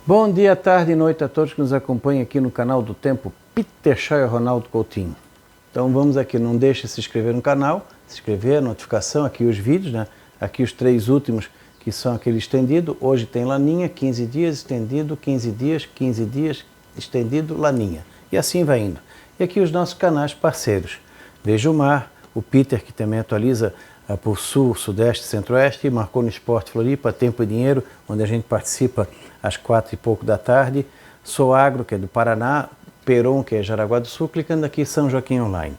Bom dia, tarde e noite a todos que nos acompanham aqui no canal do Tempo, Peter Shaw e Ronaldo Coutinho. Então vamos aqui, não deixe de se inscrever no canal, se inscrever, notificação, aqui os vídeos, né? Aqui os 3 últimos que são aquele estendido, hoje tem laninha, 15 dias, estendido, 15 dias, 15 dias, estendido, laninha. E assim vai indo. E aqui os nossos canais parceiros, Veja o Mar, o Peter que também atualiza por Sul, Sudeste, Centro-Oeste, Marcou no Esporte Floripa, Tempo e Dinheiro, onde a gente participa às 4 e pouco da tarde, Sou Agro, que é do Paraná, Peron, que é Jaraguá do Sul, clicando aqui São Joaquim Online.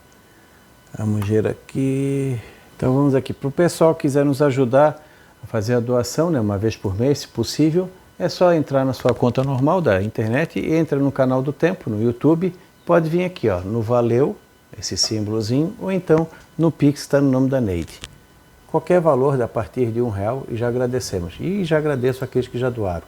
Vamos ver aqui. Então vamos aqui. Para o pessoal que quiser nos ajudar a fazer a doação, né, uma vez por mês, se possível, é só entrar na sua conta normal da internet e entra no canal do Tempo, no YouTube, pode vir aqui, ó, no Valeu, esse símbolozinho, ou então no Pix, está no nome da Neide. Qualquer valor a partir de R$1 e já agradecemos. E já agradeço aqueles que já doaram.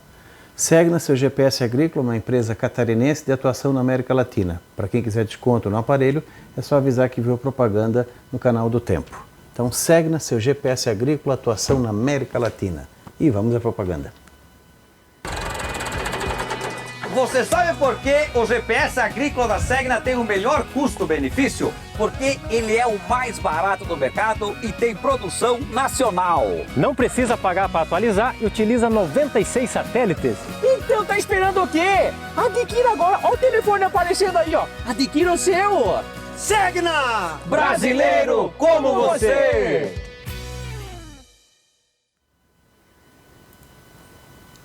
Segue na seu GPS Agrícola, uma empresa catarinense de atuação na América Latina. Para quem quiser desconto no aparelho, é só avisar que viu propaganda no canal do Tempo. Então segue na seu GPS Agrícola, atuação na América Latina. E vamos à propaganda. Você sabe por que o GPS Agrícola da Segna tem o melhor custo-benefício? Porque ele é o mais barato do mercado e tem produção nacional. Não precisa pagar para atualizar e utiliza 96 satélites. Então tá esperando o quê? Adquira agora, olha o telefone aparecendo aí, ó. Adquira o seu. Segna! Brasileiro como você!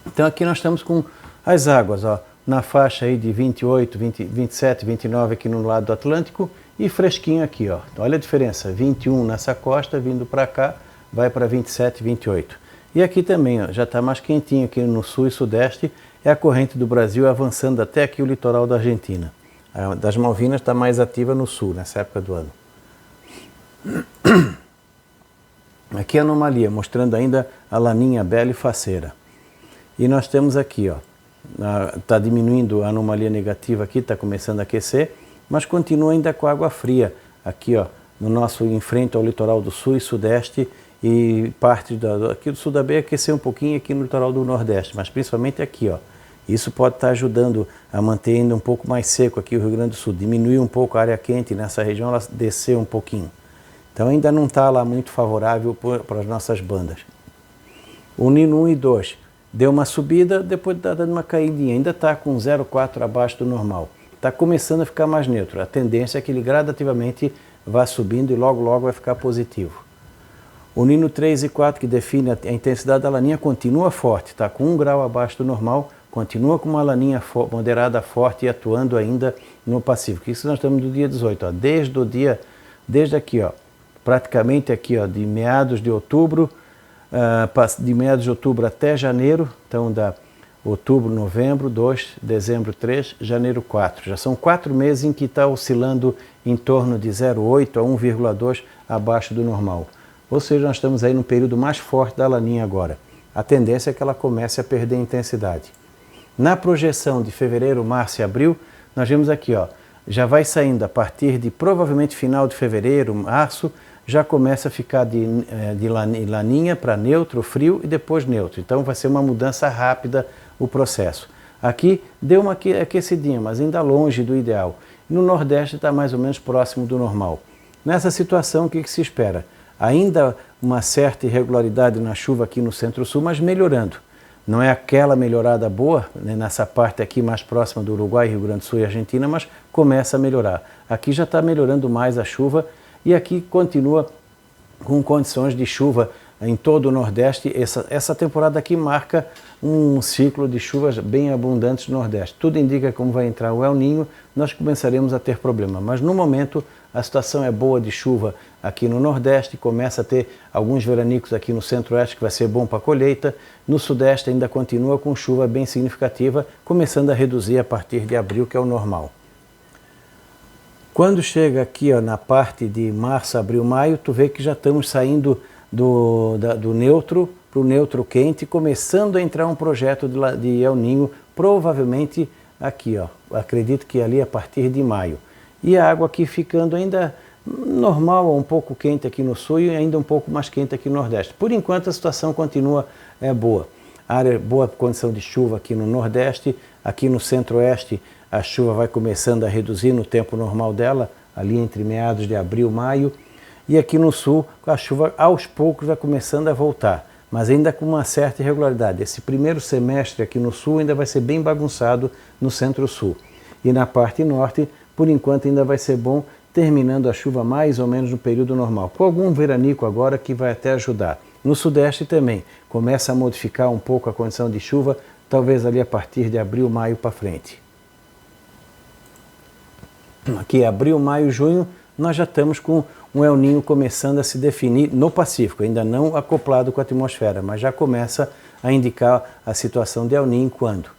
Então aqui nós estamos com as águas, ó, na faixa aí de 28, 27, 29 aqui no lado do Atlântico e fresquinho aqui, ó. Olha a diferença, 21 nessa costa, vindo para cá, vai para 27, 28. E aqui também, ó, já está mais quentinho aqui no sul e sudeste, é a corrente do Brasil avançando até aqui o litoral da Argentina. A das Malvinas está mais ativa no sul, nessa época do ano. Aqui a anomalia, mostrando ainda a laninha bela e faceira. E nós temos aqui, ó, está diminuindo a anomalia negativa aqui, está começando a aquecer, mas continua ainda com água fria aqui, ó, no nosso em frente ao litoral do sul e sudeste e parte aqui do sul da Bahia aquecer um pouquinho aqui no litoral do nordeste, mas principalmente aqui, ó. Isso pode estar ajudando a manter ainda um pouco mais seco aqui o Rio Grande do Sul, diminuir um pouco a área quente nessa região, ela descer um pouquinho. Então ainda não está lá muito favorável para as nossas bandas. O Nino 1 e 2 deu uma subida, depois está dando uma caidinha, ainda está com 0,4 abaixo do normal. Está começando a ficar mais neutro, a tendência é que ele gradativamente vá subindo e logo logo vai ficar positivo. O Nino 3 e 4, que define a intensidade da laninha, continua forte, está com 1 grau abaixo do normal, continua com uma laninha moderada forte e atuando ainda no Pacífico. Isso nós estamos do dia 18, ó, desde aqui, ó, praticamente aqui, ó, de meados de outubro, de meados de outubro até janeiro, então da outubro, novembro, 2, dezembro 3, janeiro 4. Já são 4 meses em que está oscilando em torno de 0,8 a 1,2 abaixo do normal. Ou seja, nós estamos aí no período mais forte da laninha agora. A tendência é que ela comece a perder intensidade. Na projeção de fevereiro, março e abril, nós vemos aqui, ó, já vai saindo a partir de provavelmente final de fevereiro, março, já começa a ficar de laninha para neutro, frio e depois neutro. Então vai ser uma mudança rápida o processo. Aqui deu uma aquecidinha, mas ainda longe do ideal. No Nordeste está mais ou menos próximo do normal. Nessa situação, o que se espera? Ainda uma certa irregularidade na chuva aqui no Centro-Sul, mas melhorando. Não é aquela melhorada boa, né, nessa parte aqui mais próxima do Uruguai, Rio Grande do Sul e Argentina, mas começa a melhorar. Aqui já está melhorando mais a chuva e aqui continua com condições de chuva em todo o Nordeste. Essa temporada aqui marca um ciclo de chuvas bem abundantes no Nordeste. Tudo indica que como vai entrar o El Niño, nós começaremos a ter problema. Mas no momento a situação é boa de chuva aqui no Nordeste, começa a ter alguns veranicos aqui no Centro-Oeste que vai ser bom para a colheita. No Sudeste ainda continua com chuva bem significativa, começando a reduzir a partir de abril, que é o normal. Quando chega aqui, ó, na parte de março, abril, maio, tu vê que já estamos saindo do neutro para o neutro quente, começando a entrar um projeto de El Niño, provavelmente aqui, ó, acredito que ali a partir de maio. E a água aqui ficando ainda normal, um pouco quente aqui no sul e ainda um pouco mais quente aqui no Nordeste. Por enquanto a situação continua boa. área, boa condição de chuva aqui no Nordeste, aqui no Centro-Oeste a chuva vai começando a reduzir no tempo normal dela, ali entre meados de abril e maio, e aqui no Sul a chuva aos poucos vai começando a voltar, mas ainda com uma certa irregularidade. Esse primeiro semestre aqui no Sul ainda vai ser bem bagunçado no Centro-Sul, e na parte Norte, por enquanto ainda vai ser bom, terminando a chuva mais ou menos no período normal, com algum veranico agora que vai até ajudar. No Sudeste também, começa a modificar um pouco a condição de chuva, talvez ali a partir de abril, maio para frente. Aqui, abril, maio, junho, nós já estamos com um El Niño começando a se definir no Pacífico, ainda não acoplado com a atmosfera, mas já começa a indicar a situação de El Niño quando?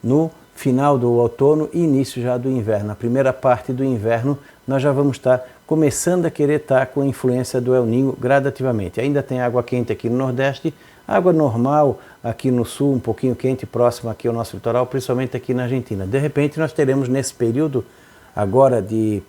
No final do outono e início já do inverno. Na primeira parte do inverno, nós já vamos estar começando a querer estar com a influência do El Niño gradativamente. Ainda tem água quente aqui no Nordeste, água normal aqui no Sul, um pouquinho quente, próximo aqui ao nosso litoral, principalmente aqui na Argentina. De repente, nós teremos nesse período agora de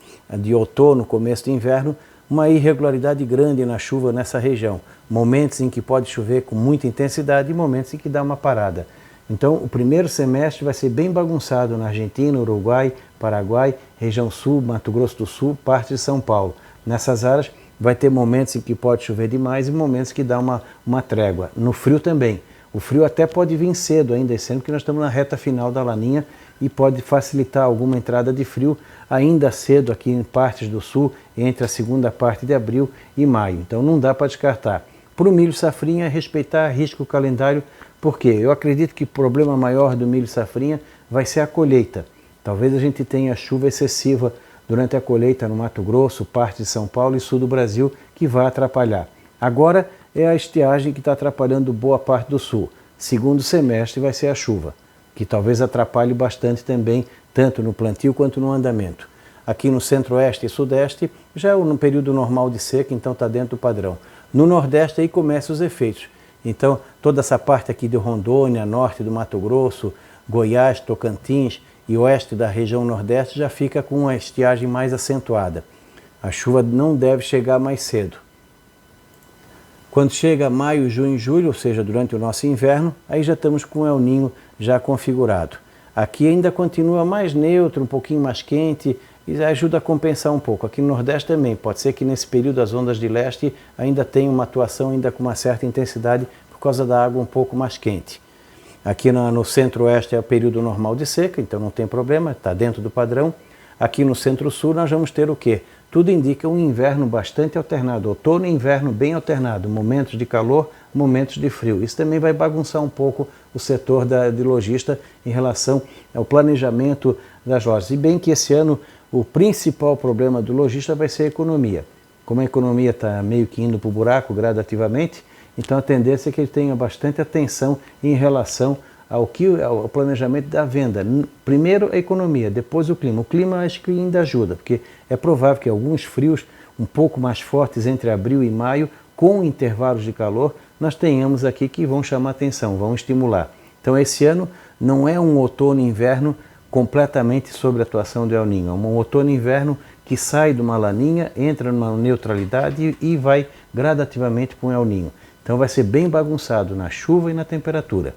outono, começo de inverno, uma irregularidade grande na chuva nessa região. Momentos em que pode chover com muita intensidade e momentos em que dá uma parada. Então, o primeiro semestre vai ser bem bagunçado na Argentina, Uruguai, Paraguai, região sul, Mato Grosso do Sul, parte de São Paulo. Nessas áreas vai ter momentos em que pode chover demais e momentos que dá uma trégua. No frio também. O frio até pode vir cedo ainda, sendo que nós estamos na reta final da laninha e pode facilitar alguma entrada de frio ainda cedo aqui em partes do sul, entre a segunda parte de abril e maio. Então não dá para descartar. Para o milho safrinha, respeitar risco calendário, porque eu acredito que o problema maior do milho safrinha vai ser a colheita. Talvez a gente tenha chuva excessiva durante a colheita no Mato Grosso, parte de São Paulo e sul do Brasil, que vai atrapalhar. Agora é a estiagem que está atrapalhando boa parte do sul. Segundo semestre vai ser a chuva, que talvez atrapalhe bastante também, tanto no plantio quanto no andamento. Aqui no Centro-Oeste e Sudeste, já é no período normal de seca, então está dentro do padrão. No Nordeste aí começam os efeitos. Então, toda essa parte aqui de Rondônia, norte do Mato Grosso, Goiás, Tocantins e oeste da região Nordeste já fica com uma estiagem mais acentuada. A chuva não deve chegar mais cedo. Quando chega maio, junho e julho, ou seja, durante o nosso inverno, aí já estamos com o El Niño já configurado. Aqui ainda continua mais neutro, um pouquinho mais quente, e ajuda a compensar um pouco. Aqui no Nordeste também, pode ser que nesse período as ondas de leste ainda tenham uma atuação ainda com uma certa intensidade por causa da água um pouco mais quente. Aqui no Centro-Oeste é o período normal de seca, então não tem problema, está dentro do padrão. Aqui no Centro-Sul nós vamos ter o quê? Tudo indica um inverno bastante alternado, outono e inverno bem alternado, momentos de calor, momentos de frio. Isso também vai bagunçar um pouco o setor de lojista em relação ao planejamento das lojas. E bem que esse ano o principal problema do lojista vai ser a economia. Como a economia está meio que indo para o buraco gradativamente, então a tendência é que ele tenha bastante atenção em relação ao planejamento da venda. Primeiro a economia, depois o clima. O clima acho que ainda ajuda, porque é provável que alguns frios um pouco mais fortes entre abril e maio, com intervalos de calor, nós tenhamos aqui que vão chamar atenção, vão estimular. Então esse ano não é um outono e inverno completamente sob a atuação do El Niño. É um outono e inverno que sai de uma laninha, entra numa neutralidade e vai gradativamente para um El Niño. Então vai ser bem bagunçado na chuva e na temperatura.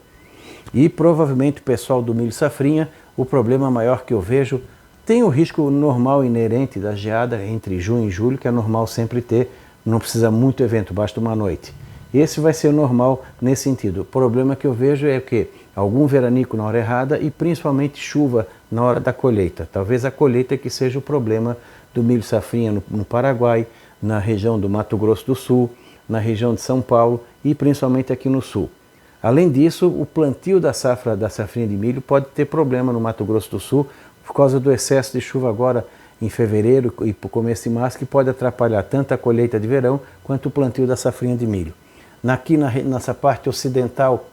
E provavelmente o pessoal do milho safrinha, o problema maior que eu vejo, tem o risco normal inerente da geada entre junho e julho, que é normal sempre ter, não precisa muito evento, basta uma noite. Esse vai ser normal nesse sentido. O problema que eu vejo é que algum veranico na hora errada e principalmente chuva na hora da colheita. Talvez a colheita que seja o problema do milho safrinha no Paraguai, na região do Mato Grosso do Sul, na região de São Paulo e principalmente aqui no Sul. Além disso, o plantio da safrinha de milho pode ter problema no Mato Grosso do Sul por causa do excesso de chuva agora em fevereiro e para o começo de março, que pode atrapalhar tanto a colheita de verão quanto o plantio da safrinha de milho. Aqui nessa parte ocidental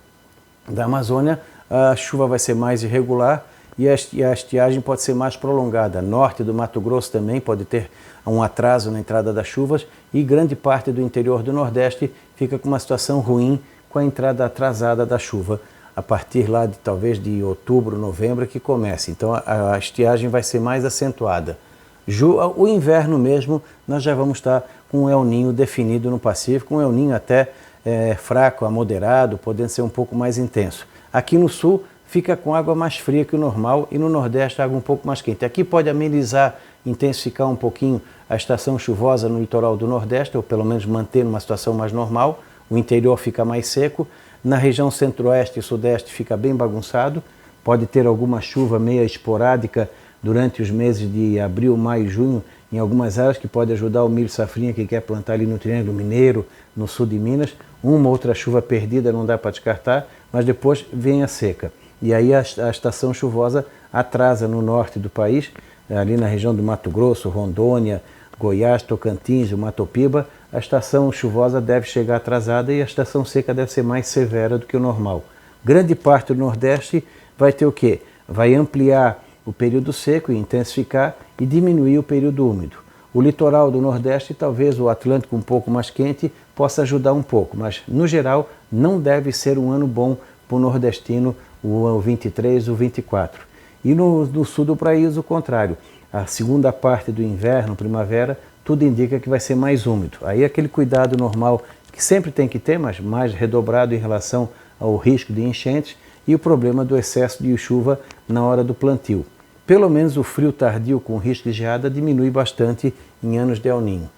da Amazônia, a chuva vai ser mais irregular e a estiagem pode ser mais prolongada. Norte do Mato Grosso também pode ter um atraso na entrada das chuvas e grande parte do interior do Nordeste fica com uma situação ruim com a entrada atrasada da chuva, a partir lá de talvez de outubro, novembro que comece. Então a estiagem vai ser mais acentuada. O inverno mesmo, nós já vamos estar com um El Niño definido no Pacífico, um El Niño até fraco a moderado, podendo ser um pouco mais intenso. Aqui no sul fica com água mais fria que o normal e no nordeste água um pouco mais quente. Aqui pode amenizar, intensificar um pouquinho a estação chuvosa no litoral do nordeste, ou pelo menos manter uma situação mais normal. O interior fica mais seco. Na região centro-oeste e sudeste fica bem bagunçado. Pode ter alguma chuva meia esporádica durante os meses de abril, maio e junho, em algumas áreas, que pode ajudar o milho safrinha que quer plantar ali no Triângulo Mineiro, no sul de Minas. Uma outra chuva perdida não dá para descartar, mas depois vem a seca. E aí a estação chuvosa atrasa no norte do país, ali na região do Mato Grosso, Rondônia, Goiás, Tocantins, o Matopiba. A estação chuvosa deve chegar atrasada e a estação seca deve ser mais severa do que o normal. Grande parte do Nordeste vai ter o quê? Vai ampliar o período seco e intensificar e diminuir o período úmido. O litoral do Nordeste, talvez o Atlântico um pouco mais quente, possa ajudar um pouco, mas no geral não deve ser um ano bom para o nordestino, o 23, o 24. E no sul do país o contrário. A segunda parte do inverno, primavera, tudo indica que vai ser mais úmido. Aí aquele cuidado normal que sempre tem que ter, mas mais redobrado em relação ao risco de enchentes e o problema do excesso de chuva na hora do plantio. Pelo menos o frio tardio com risco de geada diminui bastante em anos de El Niño.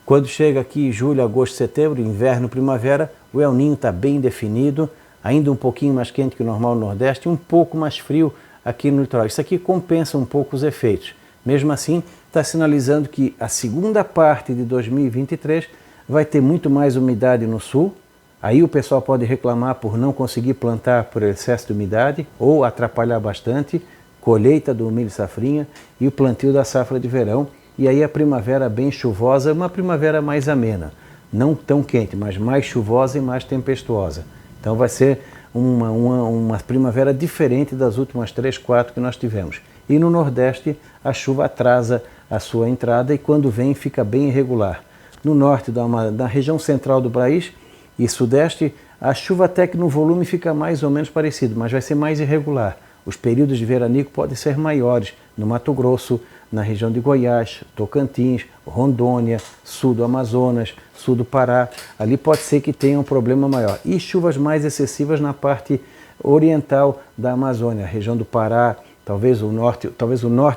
Quando chega aqui julho, agosto, setembro, inverno, primavera, o El Niño está bem definido, ainda um pouquinho mais quente que o normal no Nordeste e um pouco mais frio aqui no litoral. Isso aqui compensa um pouco os efeitos. Mesmo assim, está sinalizando que a segunda parte de 2023 vai ter muito mais umidade no sul. Aí o pessoal pode reclamar por não conseguir plantar por excesso de umidade ou atrapalhar bastante, colheita do milho safrinha e o plantio da safra de verão. E aí a primavera bem chuvosa, uma primavera mais amena, não tão quente, mas mais chuvosa e mais tempestuosa. Então vai ser uma primavera diferente das últimas 3, 4 que nós tivemos. E no Nordeste a chuva atrasa a sua entrada e quando vem fica bem irregular. No norte da região central do país e sudeste, a chuva até que no volume fica mais ou menos parecido, mas vai ser mais irregular. Os períodos de veranico podem ser maiores no Mato Grosso, na região de Goiás, Tocantins, Rondônia, sul do Amazonas, sul do Pará. Ali pode ser que tenha um problema maior. E chuvas mais excessivas na parte oriental da Amazônia, região do Pará, talvez o norte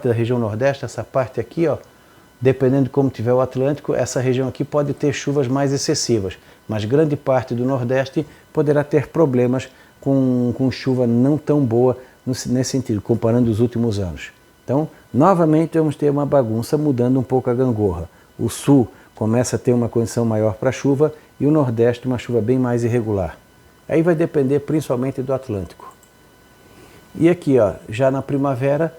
da região nordeste, essa parte aqui, ó, dependendo de como tiver o Atlântico, essa região aqui pode ter chuvas mais excessivas, mas grande parte do Nordeste poderá ter problemas com chuva não tão boa nesse sentido, comparando os últimos anos. Então, novamente vamos ter uma bagunça mudando um pouco a gangorra. O sul começa a ter uma condição maior para chuva e o Nordeste uma chuva bem mais irregular. Aí vai depender principalmente do Atlântico. E aqui, ó, já na primavera,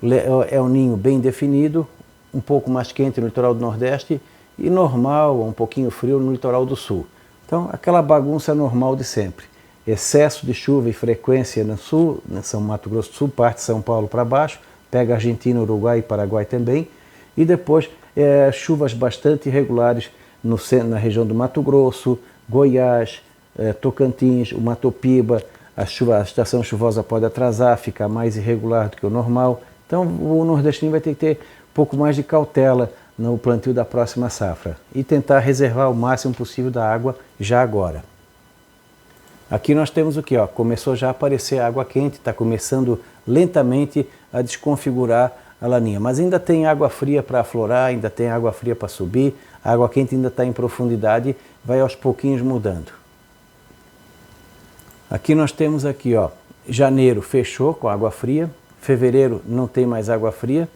El Niño bem definido, um pouco mais quente no litoral do Nordeste e normal, um pouquinho frio no litoral do Sul. Então, aquela bagunça normal de sempre. Excesso de chuva e frequência no Sul, na São Mato Grosso do Sul, parte de São Paulo para baixo, pega Argentina, Uruguai e Paraguai também. E depois, chuvas bastante irregulares na região do Mato Grosso, Goiás, Tocantins, o Matopiba. A estação chuvosa pode atrasar, ficar mais irregular do que o normal. Então, o nordestino vai ter que ter um pouco mais de cautela no plantio da próxima safra e tentar reservar o máximo possível da água já agora. Aqui nós temos o que? Começou já a aparecer água quente, está começando lentamente a desconfigurar a laninha, mas ainda tem água fria para aflorar, ainda tem água fria para subir, a água quente ainda está em profundidade, vai aos pouquinhos mudando. Aqui nós temos janeiro fechou com água fria, fevereiro não tem mais água fria,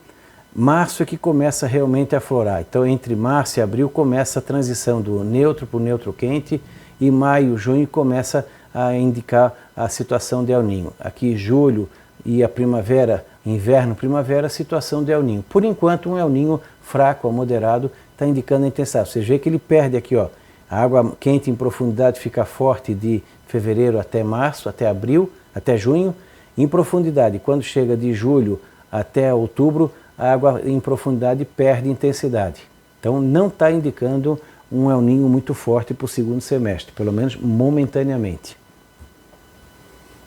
março é que começa realmente a aflorar. Então entre março e abril começa a transição do neutro para o neutro quente e maio, junho começa a indicar a situação de El Niño. Aqui julho e a primavera, inverno, primavera, a situação de El Niño. Por enquanto um El Niño fraco a moderado está indicando a intensidade. Você vê que ele perde aqui, ó, a água quente em profundidade fica forte de fevereiro até março, até abril, até junho. Em profundidade, quando chega de julho até outubro, a água em profundidade perde intensidade. Então não está indicando um El Niño muito forte para o segundo semestre, pelo menos momentaneamente.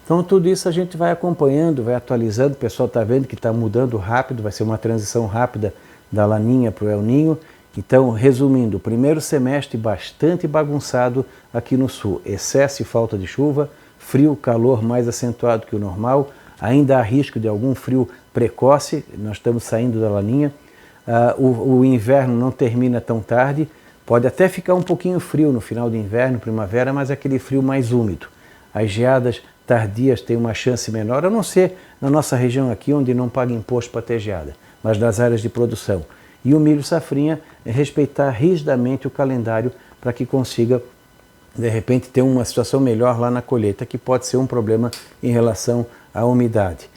Então tudo isso a gente vai acompanhando, vai atualizando, o pessoal está vendo que está mudando rápido, vai ser uma transição rápida da Laninha para o El Niño Então, resumindo, o primeiro semestre bastante bagunçado aqui no sul. Excesso e falta de chuva, frio, calor mais acentuado que o normal, ainda há risco de algum frio precoce, nós estamos saindo da laninha. O inverno não termina tão tarde, pode até ficar um pouquinho frio no final do inverno, primavera, mas é aquele frio mais úmido. As geadas tardias têm uma chance menor, a não ser na nossa região aqui, onde não paga imposto para ter geada, mas nas áreas de produção. E o milho safrinha é respeitar rigidamente o calendário para que consiga, de repente, ter uma situação melhor lá na colheita, que pode ser um problema em relação à umidade.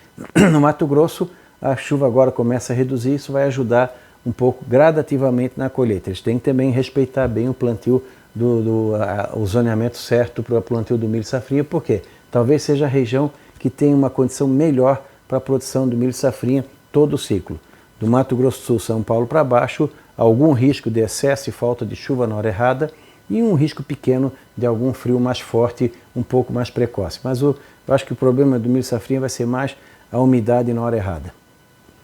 No Mato Grosso, a chuva agora começa a reduzir, isso vai ajudar um pouco gradativamente na colheita. Eles têm que também respeitar bem o plantio, o zoneamento certo para o plantio do milho safrinha, porque talvez seja a região que tem uma condição melhor para a produção do milho safrinha todo o ciclo. Do Mato Grosso do Sul, São Paulo para baixo, algum risco de excesso e falta de chuva na hora errada e um risco pequeno de algum frio mais forte, um pouco mais precoce. Mas eu acho que o problema do milho safrinha vai ser mais a umidade na hora errada.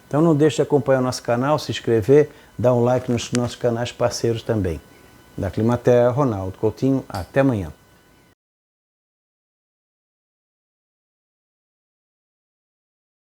Então não deixe de acompanhar o nosso canal, se inscrever, dar um like nos nossos canais parceiros também. Da Climaterra, Ronaldo Coutinho, até amanhã.